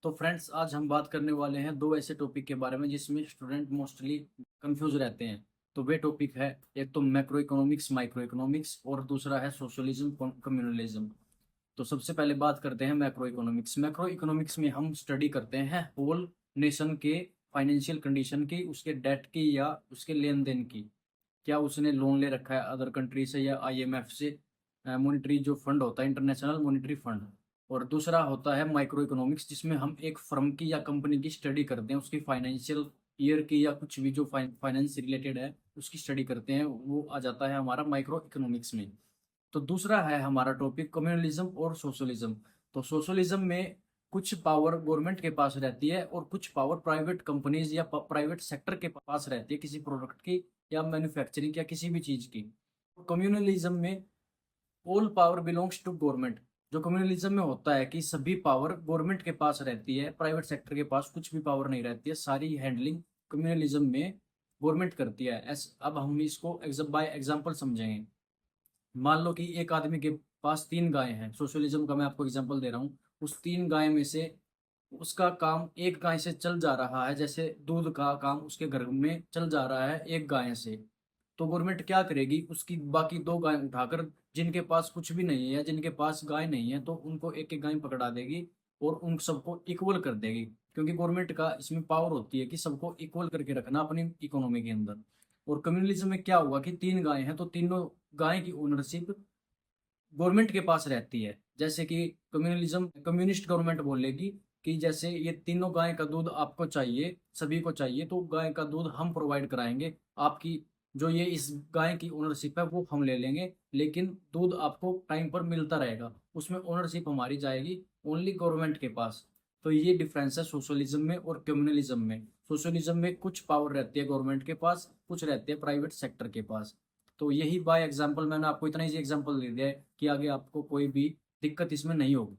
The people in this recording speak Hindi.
तो फ्रेंड्स, आज हम बात करने वाले हैं दो ऐसे टॉपिक के बारे में जिसमें स्टूडेंट मोस्टली कंफ्यूज रहते हैं। तो वे टॉपिक है, एक तो मैक्रो इकोनॉमिक्स माइक्रो इकोनॉमिक्स और दूसरा है सोशलिज्म कम्युनलिज्म। तो सबसे पहले बात करते हैं मैक्रो इकोनॉमिक्स। मैक्रो इकोनॉमिक्स में हम स्टडी करते हैं होल नेशन के फाइनेंशियल कंडीशन की, उसके डेट की या उसके लेन देन की। क्या उसने लोन ले रखा है अदर कंट्री से या आईएमएफ से, मॉनेटरी जो फंड होता है, इंटरनेशनल मॉनेटरी फंड। और दूसरा होता है माइक्रो इकोनॉमिक्स, जिसमें हम एक फर्म की या कंपनी की स्टडी करते हैं, उसकी फाइनेंशियल ईयर की या कुछ भी जो फाइनेंस से रिलेटेड है उसकी स्टडी करते हैं, वो आ जाता है हमारा माइक्रो इकोनॉमिक्स में। तो दूसरा है हमारा टॉपिक कम्युनलिज्म और सोशलिज्म। तो सोशलिज्म में कुछ पावर गवर्नमेंट के पास रहती है और कुछ पावर प्राइवेट कंपनीज या प्राइवेट सेक्टर के पास रहती है, किसी प्रोडक्ट की या मैन्युफैक्चरिंग या किसी भी चीज की। कम्युनलिज्म में all power belongs to government. जो कम्युनलिज्म में होता है कि सभी पावर गवर्नमेंट के पास रहती है, प्राइवेट सेक्टर के पास कुछ भी पावर नहीं रहती है, सारी हैंडलिंग कम्युनलिज्म में गवर्नमेंट करती है। अब हम इसको बाय एग्जांपल समझेंगे। मान लो कि एक आदमी के पास 3 गायें हैं, सोशलिज्म का मैं आपको एग्जांपल दे रहा हूँ। उस 3 गाय में से उसका काम एक गाय से चल जा रहा है, जैसे दूध का काम उसके घर में चल जा रहा है एक गाय से। तो गवर्नमेंट क्या करेगी, उसकी बाकी 2 गाय उठाकर, जिनके पास कुछ भी नहीं है या जिनके पास गाय नहीं है, तो उनको एक एक गाय पकड़ा देगी और उन सबको इक्वल कर देगी। क्योंकि गवर्नमेंट का इसमें पावर होती है कि सबको इक्वल करके रखना अपनी इकोनॉमी के अंदर। और कम्युनलिज्म में क्या हुआ कि 3 गाय हैं तो तीनों गाय की ओनरशिप गवर्नमेंट के पास रहती है। जैसे कि कम्युनलिज्म कम्युनिस्ट गवर्नमेंट बोलेगी कि जैसे ये तीनों गाय का दूध आपको चाहिए, सभी को चाहिए, तो गाय का दूध हम प्रोवाइड कराएंगे। आपकी जो ये इस गाय की ओनरशिप है वो हम ले लेंगे, लेकिन दूध आपको टाइम पर मिलता रहेगा, उसमें ओनरशिप हमारी जाएगी ओनली गवर्नमेंट के पास। तो ये डिफरेंस है सोशलिज्म में और कम्युनलिज्म में। सोशलिज्म में कुछ पावर रहती है गवर्नमेंट के पास, कुछ रहती है प्राइवेट सेक्टर के पास। तो यही बाय एग्जांपल मैंने आपको इतना ही एग्जांपल दे दिया है कि आगे आपको कोई भी दिक्कत इसमें नहीं होगी।